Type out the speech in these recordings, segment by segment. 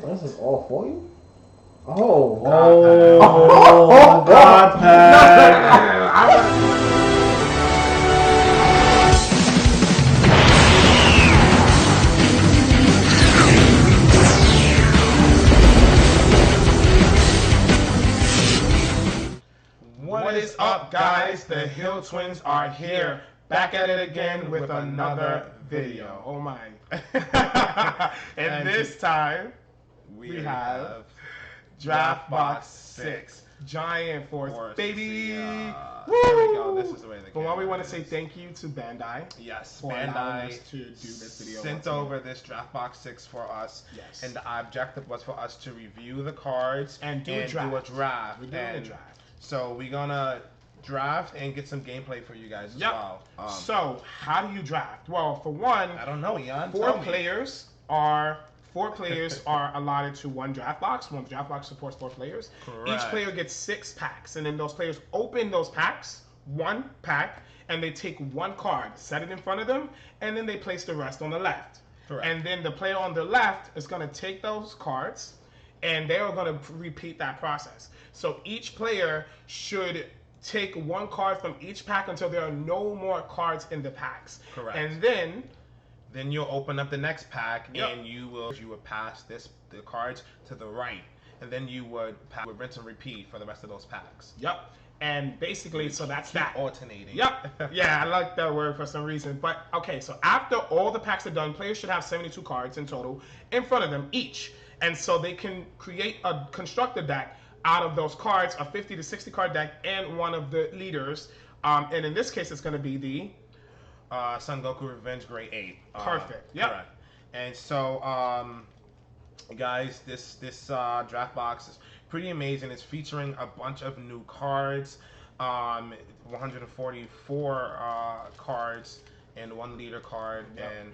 This is all for you? Oh. Oh, God, What is up, guys? The HillTwins are here, back at it again with another video. Oh my. And this time, we have Draft Box 6 Giant Force, baby. There we go. This is the way the But one, we want to say thank you to Bandai. Yes, for allowing Bandai us to do this video. sent over this Draft Box 6 for us. Yes. And the objective was for us to review the cards And do a draft. We're doing a draft. So we're gonna draft and get some gameplay for you guys as well. So how do you draft? Well, for one, I don't know, Ian. Four players are allotted to one draft box. One draft box supports 4 players. Correct. Each player gets 6 packs, and then those players open those packs, one pack, and they take one card, set it in front of them, and then they place the rest on the left. Correct. And then the player on the left is going to take those cards, and they are going to repeat that process. So each player should take one card from each pack until there are no more cards in the packs. Correct. And then you'll open up the next pack, and you would pass the cards to the right, and then you would rinse and repeat for the rest of those packs. Yep. And basically, so that's that. Alternating. Yep. Yeah, I like that word for some reason. But okay, so after all the packs are done, players should have 72 cards in total in front of them each, and so they can construct a deck out of those cards, a 50 to 60 card deck, and one of the leaders. And in this case, it's going to be the Son Goku Revenge Grade 8. Perfect. Yep. Correct. And so, guys, this draft box is pretty amazing. It's featuring a bunch of new cards, 144 cards and 1 leader card, and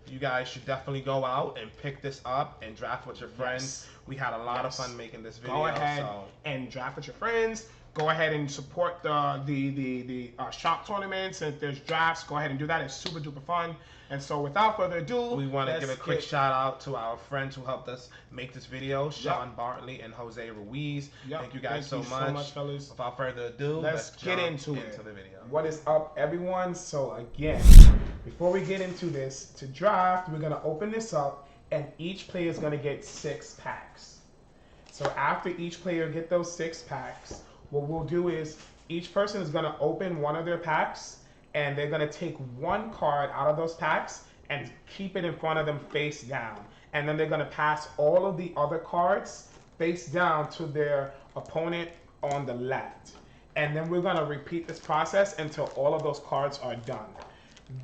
you guys should definitely go out and pick this up and draft with your friends. We had a lot of fun making this video. Go ahead and draft with your friends. Go ahead and support the shop tournaments. If there's drafts, go ahead and do that. It's super duper fun. And so without further ado, we want to give a quick shout out to our friends who helped us make this video, Sean Bartley and Jose Ruiz. Thank you guys so much, fellas. Without further ado, let's get into the video. What is up, everyone? So again, before we get into this, to draft, we're going to open this up, and each player is going to get 6 packs. So after each player get those 6 packs, what we'll do is each person is going to open one of their packs, and they're going to take one card out of those packs and keep it in front of them face down. And then they're going to pass all of the other cards face down to their opponent on the left. And then we're going to repeat this process until all of those cards are done.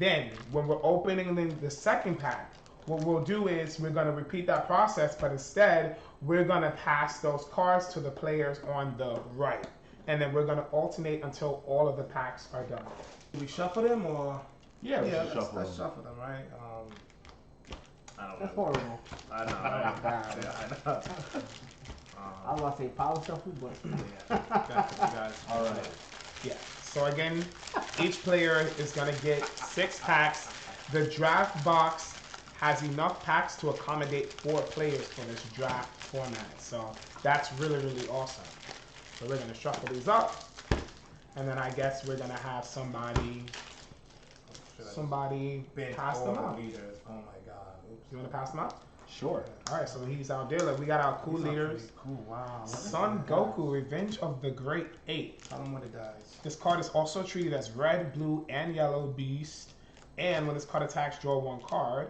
Then, when we're opening the second pack, what we'll do is we're going to repeat that process, but instead, we're going to pass those cards to the players on the right. And then we're going to alternate until all of the packs are done. Do we shuffle them or? Yeah, let's shuffle them, right? I don't know. That's horrible. I know. I was about to say power shuffle, but guys. All right. Yeah. So again, each player is going to get 6 packs. The draft box has enough packs to accommodate 4 players for this draft format. So that's really, really awesome. So we're going to shuffle these up. And then I guess we're going to have somebody pass them out. Leaders. Oh my God. Oops. You want to pass them out? sure. All right, so he's our dealer. We got our cool leaders. Cool. Wow. Son Goku, Revenge of the Great 8. Tell them what it does. This card is also treated as red, blue, and yellow beast. And when this card attacks, draw 1 card.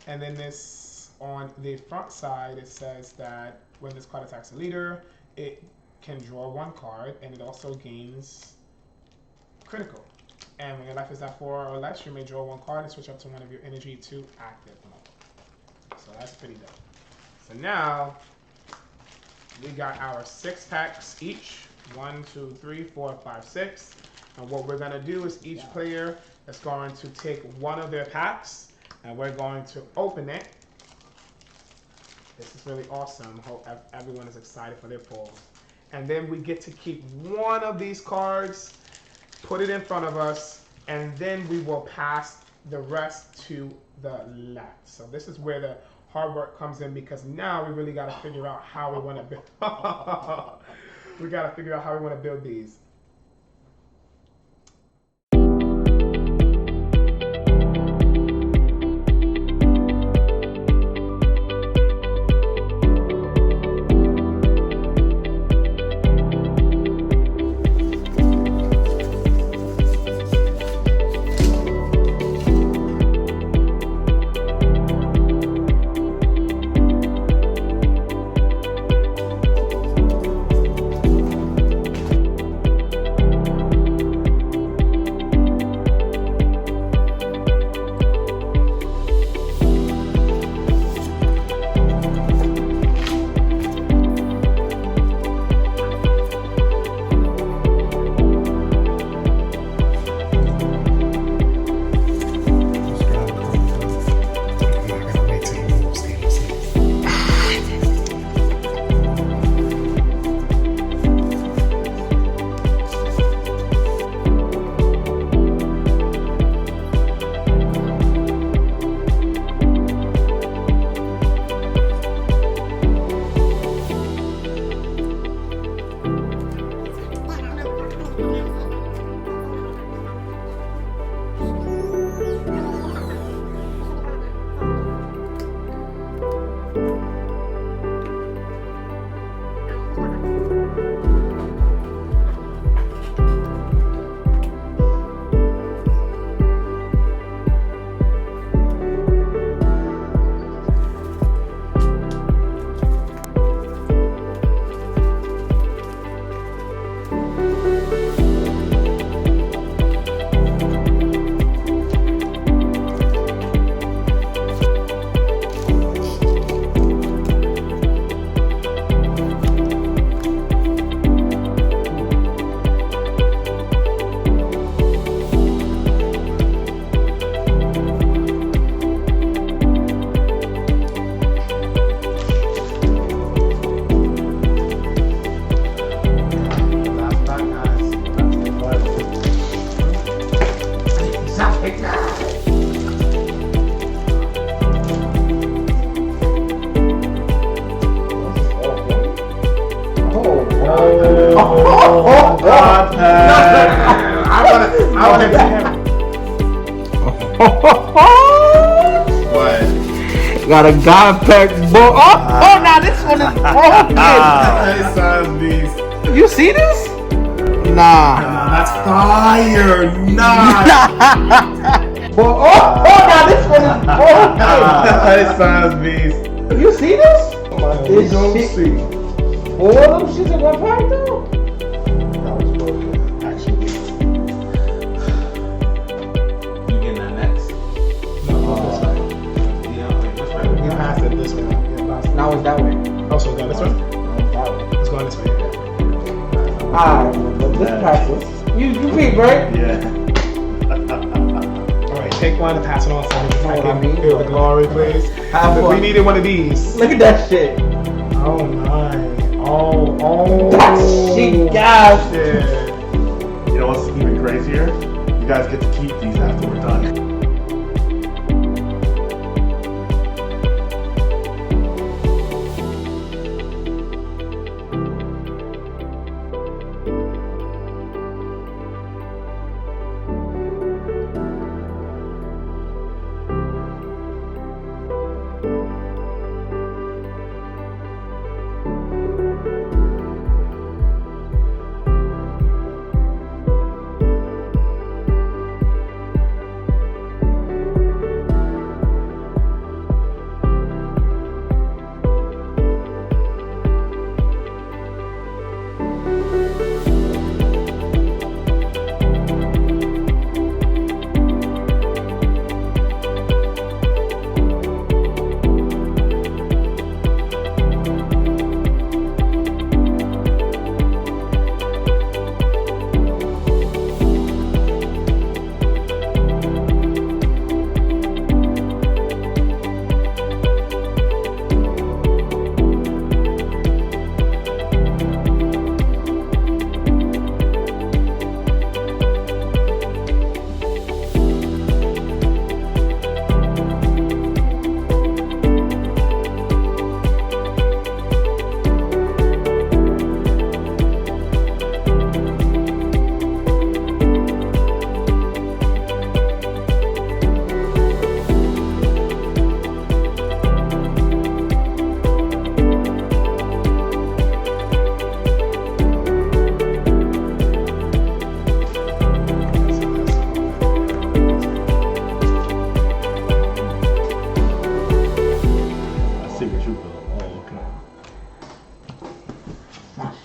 And then this, on the front side, it says that when this card attacks a leader, it can draw 1 card, and it also gains critical. And when your life is at 4 or less, you may draw 1 card and switch up to one of your energy to active mode. So that's pretty dope. So now, we got our 6 packs each. 1, 2, 3, 4, 5, 6. And what we're going to do is each player is going to take one of their packs, and we're going to open it. This is really awesome. Hope everyone is excited for their pulls. And then we get to keep one of these cards, put it in front of us, and then we will pass the rest to the left. So this is where the hard work comes in, because now we really got to figure out how we want to build. We got to figure out how we want to build these. What? Got a God pack book. Oh, now this one is broken. You see this? Nah. That's fire. Nah. Now this one is broken. That sounds beast. You see this? We don't see. 4 of them shits in one pack though? That was broken, actually. You getting that next? No, this way. Yeah, wait, which way? You passed it this way. Now it's that way. Oh, so go this way? No, it's that way. It's going this way. Alright, but this practice. You peep, right? Yeah. Alright, take one and pass it on so we Know what I mean? can feel the glory, please. Have We fun. needed one of these. Look at that shit. Oh my. Oh. That shit, guys. Shit. You know what's even crazier? You guys get to keep these after we're done.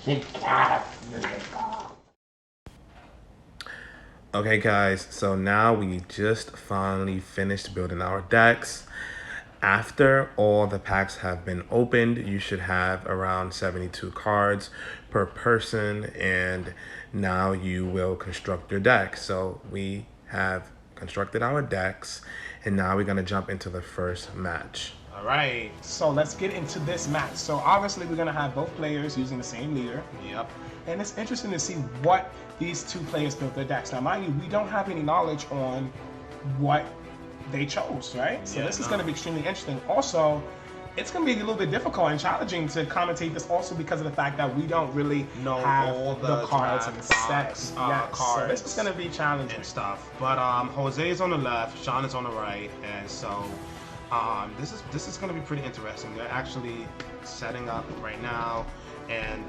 Okay guys, so now we just finally finished building our decks. After all the packs have been opened, you should have around 72 cards per person, and now you will construct your deck. So we have constructed our decks, and now we're gonna jump into the first match. All right, so let's get into this match. So obviously we're gonna have both players using the same leader. Yep. And it's interesting to see what these two players built their decks. Now, mind you, we don't have any knowledge on what they chose, right? So this is going to be extremely interesting. Also, it's going to be a little bit difficult and challenging to commentate this also because of the fact that we don't really know have all the cards and sets, cards. So this is going to be challenging and stuff. But Jose is on the left, Sean is on the right, and so this is going to be pretty interesting. They're actually setting up right now, and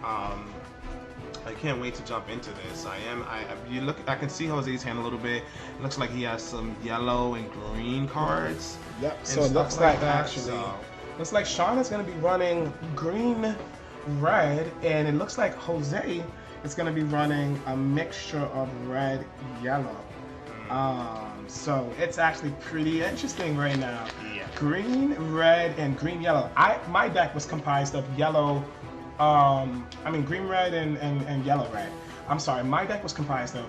I can't wait to jump into this. I can see Jose's hand a little bit. It looks like he has some yellow and green cards. Yep. So it looks like looks like Sean is going to be running green, red, and it looks like Jose is going to be running a mixture of red, yellow. So it's actually pretty interesting right now. Yeah. Green, red, and green, yellow. My deck was comprised of yellow. Green, red, and yellow, red. I'm sorry, my deck was comprised of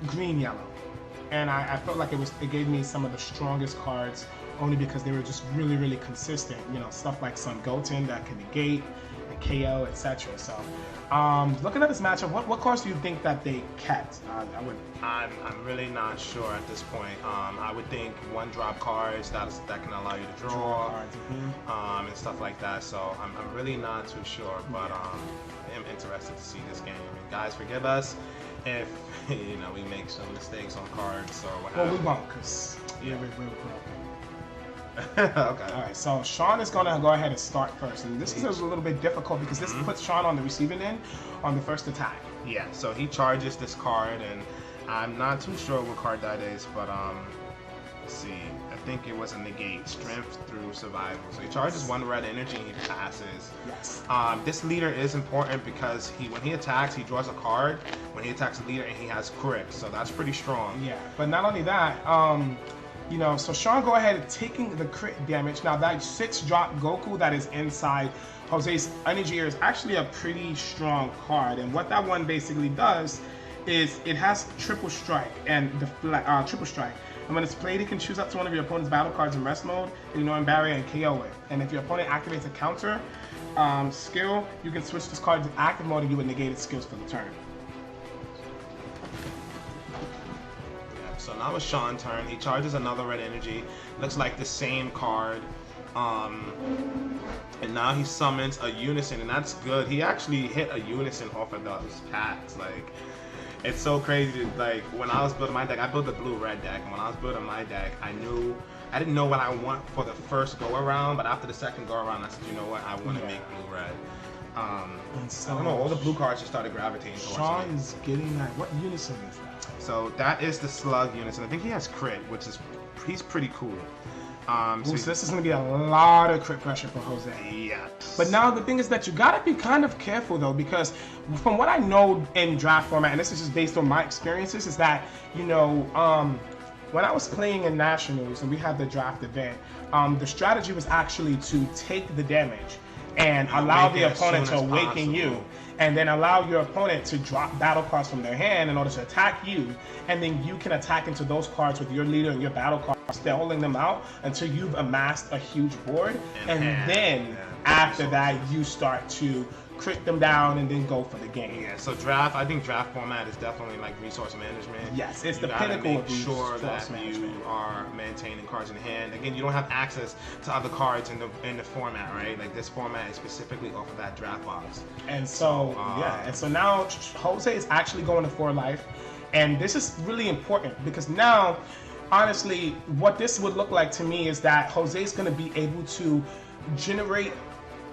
green, yellow, and I felt like it gave me some of the strongest cards only because they were just really, really consistent. You know, stuff like Sun Goten that can negate and KO, etc. So, looking at this matchup, what cards do you think that they kept? I'm really not sure at this point. I would think one drop cards that can allow you to draw cards, and stuff like that. So I'm really not too sure, but I am interested to see this game. And guys, forgive us if we make some mistakes on cards or what. Well, we won't, cause we're broken. Okay. All right, so Sean is going to go ahead and start first. And this is a little bit difficult because this puts Sean on the receiving end on the first attack. Yeah, so he charges this card, and I'm not too sure what card that is, but let's see. I think it was a negate, strength through survival. So he charges one red energy and he passes. Yes. This leader is important because when he attacks, he draws a card. When he attacks the leader, and he has crit, so that's pretty strong. Yeah, but not only that, so Sean go ahead and taking the crit damage. Now that 6-drop Goku that is inside Jose's energy is actually a pretty strong card, and what that one basically does is it has triple strike and triple strike. And when it's played, it can choose up to one of your opponent's battle cards in rest mode, ignoring barrier and KO it. And if your opponent activates a counter skill, you can switch this card to active mode and you would negate its skills for the turn. So now it's Sean's turn. He charges another red energy. Looks like the same card. And now he summons a unison, and that's good. He actually hit a unison off of those packs. Like, it's so crazy. Like, when I was building my deck, I built the blue-red deck. And when I was building my deck, I didn't know what I want for the first go-around, but after the second go-around, I said, you know what? I want to make blue-red. So, I don't know, all the blue cards just started gravitating towards me. Sean's getting that. What unison is that? So that is the slug unison. I think he has crit, which is he's pretty cool. So this is going to be a lot of crit pressure for Jose. Yeah. But now the thing is that you got to be kind of careful though, because from what I know in draft format, and this is just based on my experiences, is that when I was playing in nationals and we had the draft event, the strategy was actually to take the damage and allow the opponent to awaken you, and then allow your opponent to drop battle cards from their hand in order to attack you, and then you can attack into those cards with your leader and your battle cards, stalling them out until you've amassed a huge board, and then after that you start to crit them down and then go for the game. Yeah, so I think draft format is definitely like resource management. Yes, it's the pinnacle of sure that you are maintaining cards in hand. Again, you don't have access to other cards in the format, right? Like this format is specifically off of that draft box. And so and so now Jose is actually going to 4 life, and this is really important because now, honestly, what this would look like to me is that Jose is going to be able to generate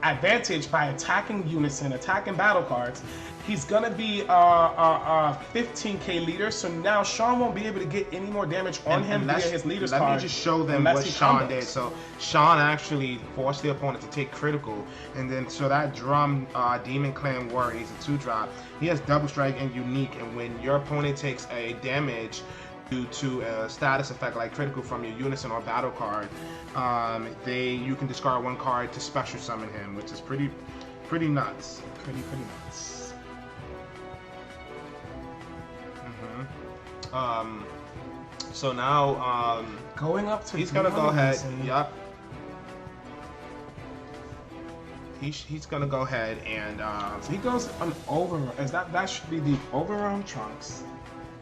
advantage by attacking unison, attacking battle cards. He's gonna be a 15k leader, so now Sean won't be able to get any more damage on him via his leader's card. Let me just show them what Sean did. So Sean actually forced the opponent to take critical, and then so that drum Demon Clan Warrior, he's a 2-drop. He has double strike and unique, and when your opponent takes a damage due to a status effect like critical from your unison or battle card, you can discard 1 card to special summon him, which is pretty nuts. Pretty nuts. So now going up to he's gonna go ahead. Yup. He's gonna go ahead and so he goes on overrun. That should be the overrun Trunks.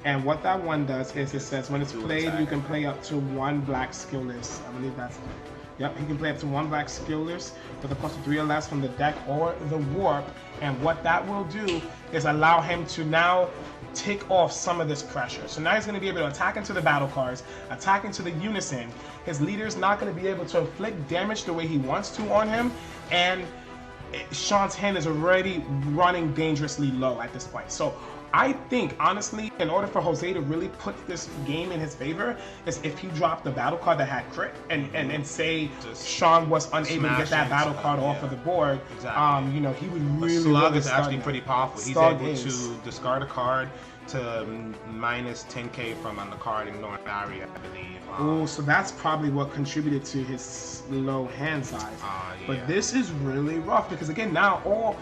And what that one does is it says when it's played, you can play up to 1 black skillless. I believe that's. Yep, he can play up to 1 black skillless with a cost of 3 or less from the deck or the warp. And what that will do is allow him to now take off some of this pressure. So now he's going to be able to attack into the battle cards, attack into the unison. His leader's not going to be able to inflict damage the way he wants to on him, and Sean's hand is already running dangerously low at this point. So I think, honestly, in order for Jose to really put this game in his favor, is if he dropped the battle card that had crit and say just Sean was unable to get that battle card off of the board. Exactly. You know, he would really. Slug is actually pretty powerful. He's able to discard a card to minus 10k from on the card, ignoring barrier, I believe. Oh, so that's probably what contributed to his low hand size. Yeah. But this is really rough because again, now all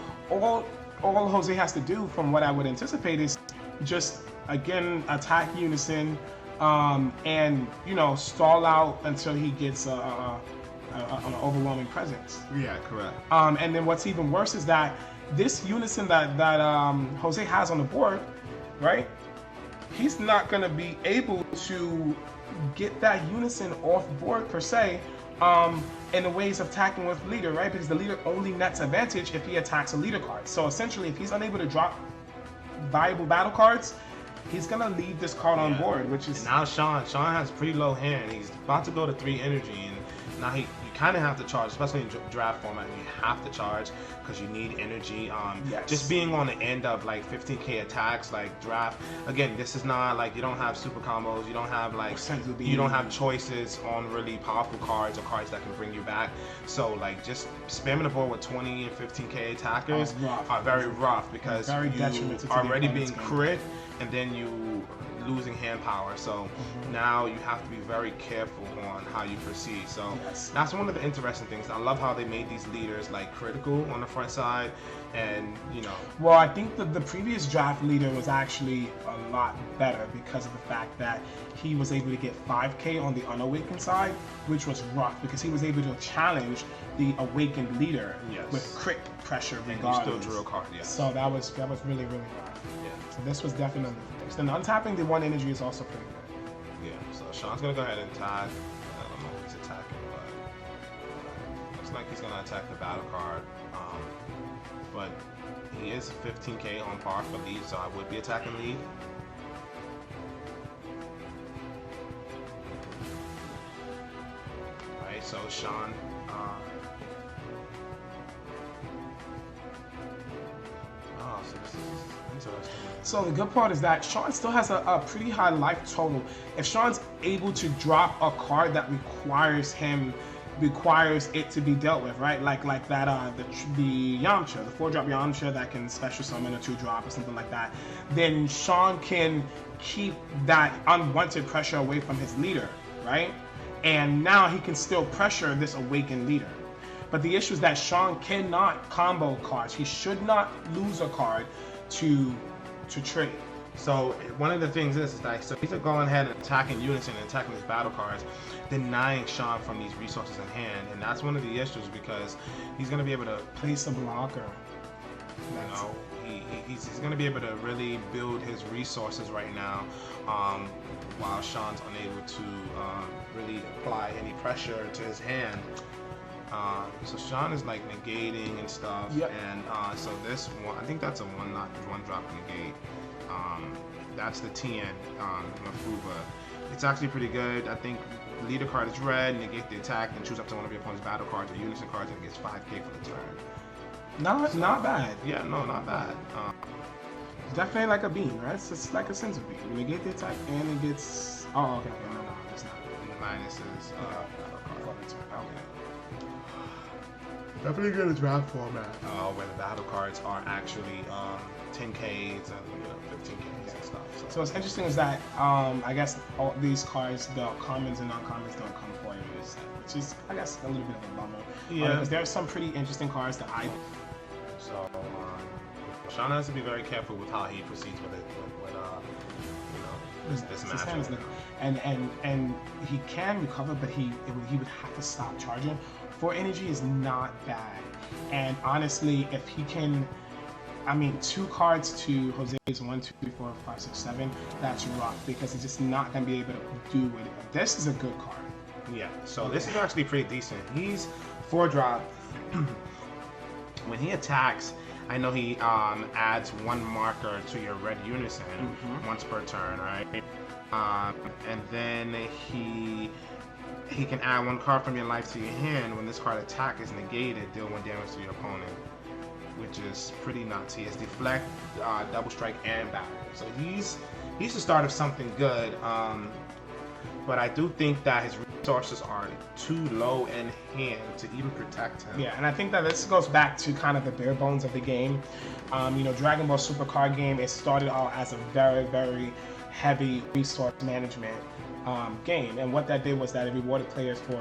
Jose has to do, from what I would anticipate, is just again attack unison, and you know stall out until he gets an overwhelming presence. Yeah, correct. And then what's even worse is that this unison that Jose has on the board, right? He's not gonna be able to get that unison off board per se. In the ways of attacking with leader, right? Because the leader only nets advantage if he attacks a leader card. So essentially, if he's unable to drop viable battle cards, he's gonna leave this card on board, which is. And now Sean has pretty low hand. He's about to go to 3 energy, and now you kind of have to charge, especially in draft format. You have to charge because you need energy. Just being on the end of like 15k attacks, like draft. Again, this is not like you don't have super combos. You don't have like choices on really powerful cards or cards that can bring you back. So like just spamming the board with 20 and 15k attackers are very rough because you are already being crit, and then you losing hand power. So now you have to be very careful on how you proceed. So that's one of the interesting things. I love how they made these leaders like critical on the front side, and you know. Well, I think the previous draft leader was actually a lot better because of the fact that he was able to get 5k on the unawakened side, which was rough because he was able to challenge the awakened leader with crit pressure regardless. And you still drew a card, So that was really rough. Yeah. So this was definitely fixed. And untapping the 1 energy is also pretty good. Yeah. So Sean's gonna go ahead and attack. I don't know who he's attacking, but looks like he's gonna attack the battle card. But he is 15k on par for lead, so I would be attacking lead. Alright, so Sean. So this is interesting. So the good part is that Sean still has a pretty high life total. If Sean's able to drop a card that requires it to be dealt with, right? Like that the Yamcha, the 4-drop Yamcha that can special summon a 2-drop or something like that, then Sean can keep that unwanted pressure away from his leader, right? And now he can still pressure this awakened leader. But the issue is that Sean cannot combo cards. He should not lose a card to trade. So one of the things is that so he's going ahead and attacking unison and attacking his battle cards, denying Sean from these resources in hand, and that's one of the issues because he's going to be able to place a blocker. You know, he's going to be able to really build his resources right now, while Sean's unable to really apply any pressure to his hand. So Sean is like negating and stuff, and so this one, I think that's a one drop negate. That's the TN Mafuba. It's actually pretty good. I think the leader card is red, negate the attack, and choose up to one of your opponent's battle cards or unison cards, and it gets 5k for the turn. Not bad. Yeah, no, not bad. It's definitely like a beam, right? It's just like a sensor beam. You negate the attack, and it gets. Oh, okay. No, it's not. And the minuses battle card for the turn. Okay. Definitely good in draft format. Where the battle cards are actually 10Ks and 15Ks and stuff. So what's interesting is that I guess all these cards, the commons and non-commons, don't come for you, which is I guess a little bit of a bummer. Yeah. Because there are some pretty interesting cards that I. So Sean has to be very careful with how he proceeds with it, this match. And he can recover, but he would have to stop charging. 4 energy is not bad, and honestly, if he can, 2 cards to Jose's 1, 2, 3, 4, 5, 6, 7. That's rough because he's just not gonna be able to do it. This is a good card. Yeah. So this is actually pretty decent. He's 4-drop. When he attacks, I know he adds 1 marker to your red unison once per turn, right? And then he can add 1 card from your life to your hand. When this card attack is negated, deal 1 damage to your opponent, which is pretty nuts. He has deflect, double strike, and battle. So he's the start of something good. But I do think that his resources are too low in hand to even protect him. Yeah, and I think that this goes back to kind of the bare bones of the game. Dragon Ball Super Card Game, it started out as a very, very heavy resource management game, and what that did was that it rewarded players for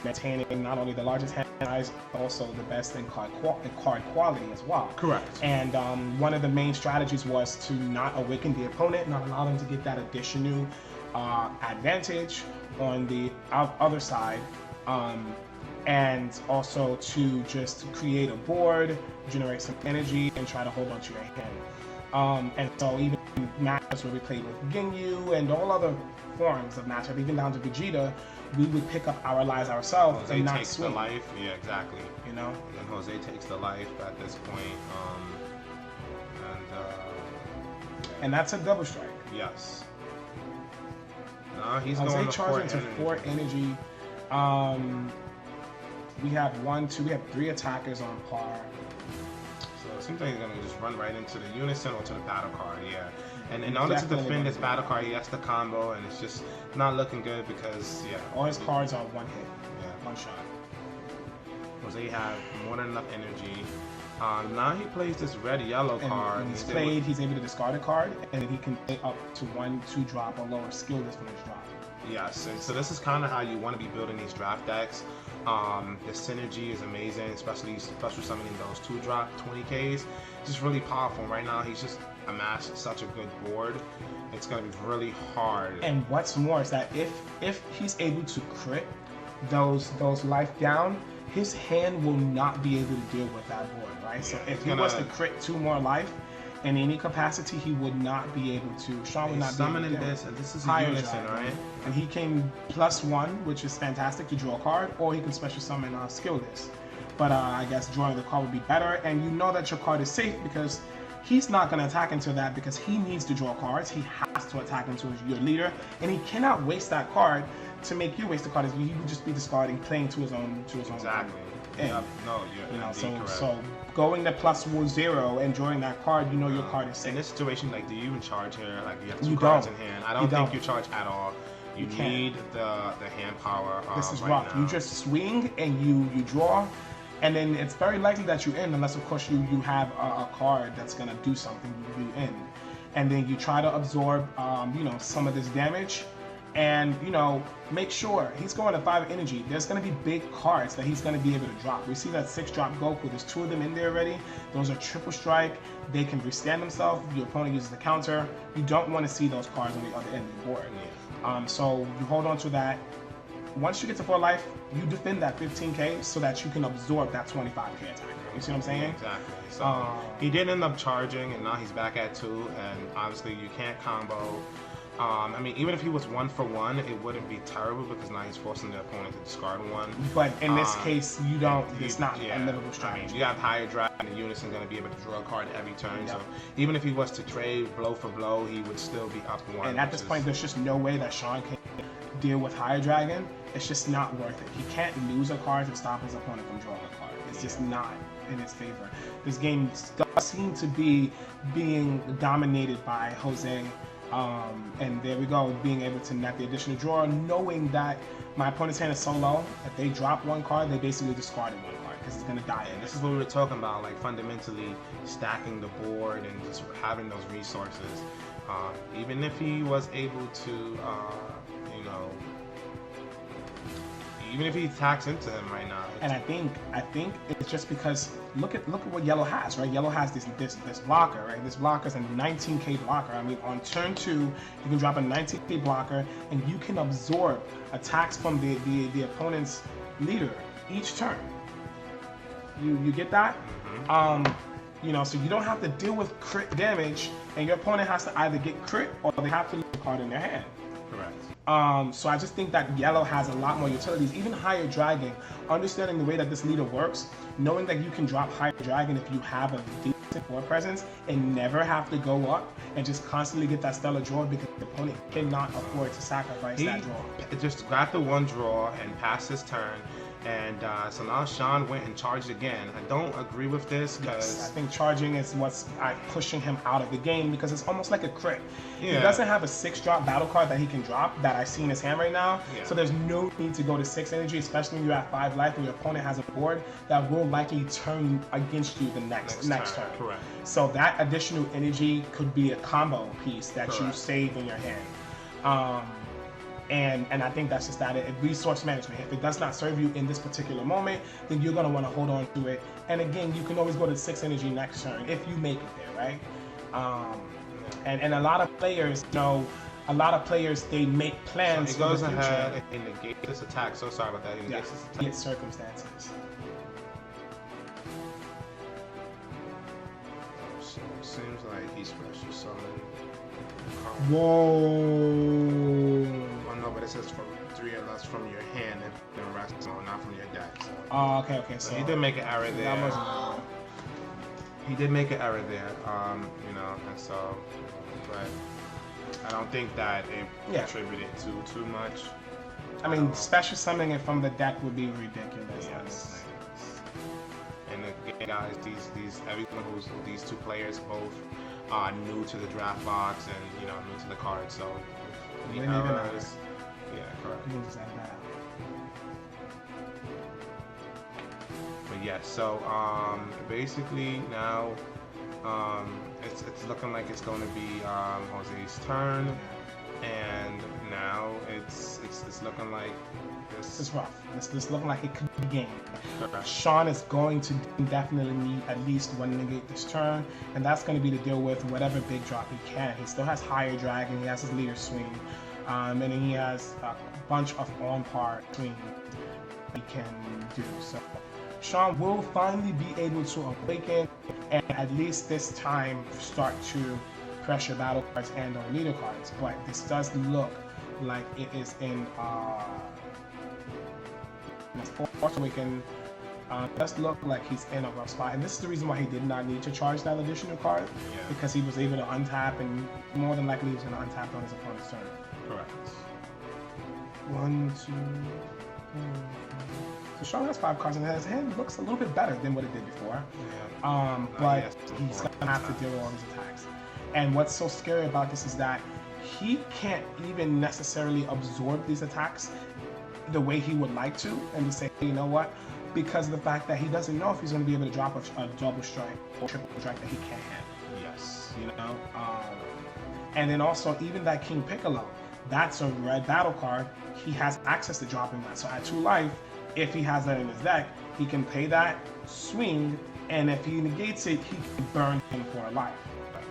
maintaining not only the largest hand size, but also the best in card quality as well. Correct. And one of the main strategies was to not awaken the opponent, not allow them to get that additional advantage on the other side, and also to just create a board, generate some energy, and try to hold on to your hand. And so even matches where we played with Ginyu and all other forms of matchup, even down to Vegeta, we would pick up our lives ourselves Jose and not takes swing. the life. Yeah, exactly. You know? And Jose takes the life at this point. And that's a double strike. Yes. No, he's Jose going to charging to 4 energy. We have 1, 2, we have 3 attackers on par. So it seems like he's going to just run right into the unison or to the battle card, yeah. And in order to defend this battle card, he has to combo, and it's just not looking good because, yeah. All his cards are 1 hit, yeah, 1 shot. Jose have more than enough energy. Now he plays this red-yellow card. When he's played, he's able to discard a card, and then he can play up to 1, 2 drop or lower skill list from each drop. Yes, and so this is kind of how you want to be building these draft decks. The synergy is amazing, especially special summoning those 2-drop 20Ks. Just really powerful. Right now, he's just amassed such a good board. It's going to be really hard. And what's more is that if he's able to crit those life down, his hand will not be able to deal with that board, right? Yeah, so if he was to crit 2 more life in any capacity, he would not be able to. Sean would not be able to. Summoning this, and this is a unison, right? And he can +1, which is fantastic to draw a card, or he can special summon skill list. But I guess drawing the card would be better, and you know that your card is safe because he's not going to attack into that because he needs to draw cards. He has to attack into your leader, and he cannot waste that card to make you waste the card. He would just be discarding, playing to his own. Exactly. Yeah. No, you're correct. So going to +0 and drawing that card, you know your card is safe. In this situation, like, do you even charge here? Like, you have 2 cards in hand. I don't think you charge at all. You need the hand power. This is right rough. now. You just swing and you draw, and then it's very likely that you end, unless of course you have a card that's gonna do something. You end, and then you try to absorb some of this damage, and make sure he's going to 5 energy. There's going to be big cards that he's going to be able to drop. We see that 6-drop Goku. There's 2 of them in there already. Those are triple strike. They can withstand themselves. Your opponent uses the counter. You don't want to see those cards on the other end of the board. So you hold on to that. Once you get to 4 life, you defend that 15K so that you can absorb that 25K attack. You see what I'm saying? Exactly. So he did end up charging, and now he's back at 2, and obviously you can't combo. I mean, even if he was 1 for 1, it wouldn't be terrible because now he's forcing the opponent to discard 1. But in this case, you don't. It's not a livable strategy. I mean, you have higher draft, and the unison going to be able to draw a card every turn. So even if he was to trade blow for blow, he would still be up 1. And at this point, there's just no way that Sean can deal with higher dragon, it's just not worth it. He can't lose a card to stop his opponent from drawing a card. It's just not in his favor. This game does seem to be being dominated by Jose. And there we go, being able to net the additional draw, knowing that my opponent's hand is so low, if they drop one card, they basically discarded one card because it's going to die. And this is what we were talking about, like fundamentally stacking the board and just having those resources. Even if he was able to, you know, even if he attacks into him right now. And I think it's just because look at what yellow has, right? Yellow has this blocker, right? This blocker is a 19k blocker. I mean, on turn 2, you can drop a 19k blocker, and you can absorb attacks from the opponent's leader each turn. You get that? Mm-hmm. You know, so you don't have to deal with crit damage, and your opponent has to either get crit or they have to lose a card in their hand. Correct. So I just think that yellow has a lot more utilities, even higher dragon. Understanding the way that this leader works, knowing that you can drop higher dragon if you have a decent board presence and never have to go up and just constantly get that stellar draw because the opponent cannot afford to sacrifice that draw. He just got the one draw and passed his turn. And so now Sean went and charged again. I don't agree with this because I think charging is what's pushing him out of the game because it's almost like a crit. Yeah. He doesn't have a 6-drop battle card that he can drop that I see in his hand right now. Yeah. So there's no need to go to 6 energy, especially when you have 5 life and your opponent has a board that will likely turn against you the next turn. Correct. So that additional energy could be a combo piece that you save in your hand. And I think that's just that. Resource management. If it does not serve you in this particular moment, then you're going to want to hold on to it. And again, you can always go to 6 energy next turn if you make it there, right? And a lot of players, you know, they make plans. So he goes ahead and negates this attack. So sorry about that. He negates this attack. Circumstances. So it seems like he's special summoned. Whoa. No, but it says from 3 or less from your hand and the rest, not from your deck. So. Oh, okay. So he did make an error there. He did make an error there, you know, and so, but I don't think that it contributed too much. I mean, special summoning it from the deck would be ridiculous. Yes. And again, guys, these two players both are new to the draft box and, you know, new to the card, so the errors. Yeah, correct. But yeah, so basically now it's looking like it's going to be Jose's turn, and now it's looking like this is rough. This looking like it could be game. Sean is going to definitely need at least one negate this turn, and that's going to be to deal with whatever big drop he can. He still has higher dragon. He has his leader swing. And then he has a bunch of on-par swing he can do. So Sean will finally be able to awaken and at least this time start to pressure battle cards and or leader cards. But this does look like it is in Force Awaken. Does look like he's in a rough spot, and this is the reason why he did not need to charge that additional card, because he was able to untap, and more than likely he was going to untap on his opponent's turn. Correct. 1, 2, 3, 4. So Sean has 5 cards in his hand. Looks a little bit better than what it did before. Yeah. But he's going to have to deal with all these attacks. And what's so scary about this is that he can't even necessarily absorb these attacks the way he would like to, and to say, hey, you know what? Because of the fact that he doesn't know if he's going to be able to drop a double strike or triple strike that he can't handle. Yes. You know? And then also, even that King Piccolo, that's a red battle card. He has access to dropping that. So at 2 life, if he has that in his deck, he can pay that, swing, and if he negates it, he can burn him for a life. Right.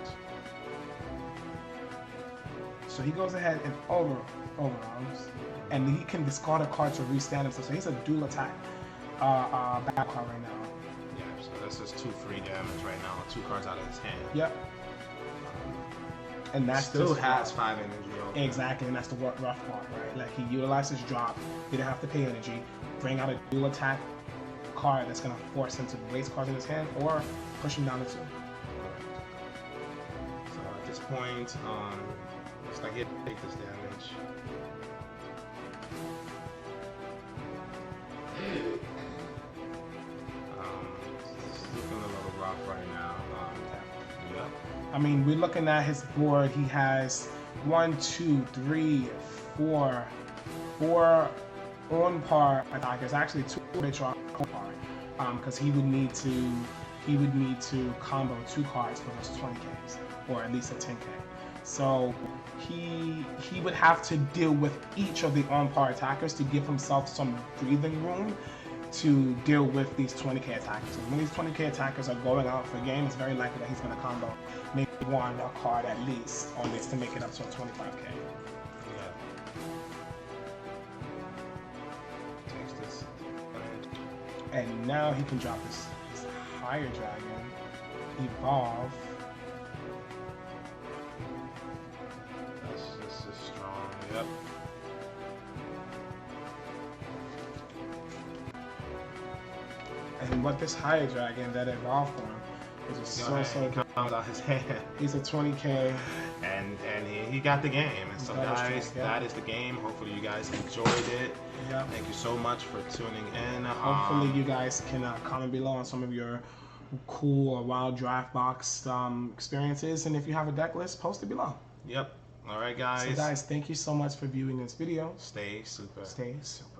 So he goes ahead and overarms, and he can discard a card to restand himself. So he's a dual attack battle card right now. Yeah, so this is 2 free damage right now, 2 cards out of his hand. Yep. And that still has 5 energy. Okay. Exactly, and that's the rough part, right? Like he utilized his drop, he didn't have to pay energy, bring out a dual attack card that's gonna force him to waste cards in his hand or push him down to 2. So at this point, looks like he'll take this damage. I mean, we're looking at his board. He has 1, 2, 3, 4 on par attackers. Actually, 2 which are on par, because he would need to combo 2 cards for those 20Ks, or at least a 10K. So he would have to deal with each of the on par attackers to give himself some breathing room to deal with these 20K attackers. And when these 20K attackers are going out for a game, it's very likely that he's going to combo maybe 1 card at least on this to make it up to a 25K. And now he can drop his higher dragon, evolve. This is strong. Yep. And what this higher dragon that evolved for him is just so He comes out his hand. He's a 20K. And he got the game. And so guys, that is the game. Hopefully you guys enjoyed it. Yep. Thank you so much for tuning in. Hopefully you guys can comment below on some of your cool or wild draft box experiences. And if you have a deck list, post it below. Yep. All right, guys. So guys, thank you so much for viewing this video. Stay super. Stay super.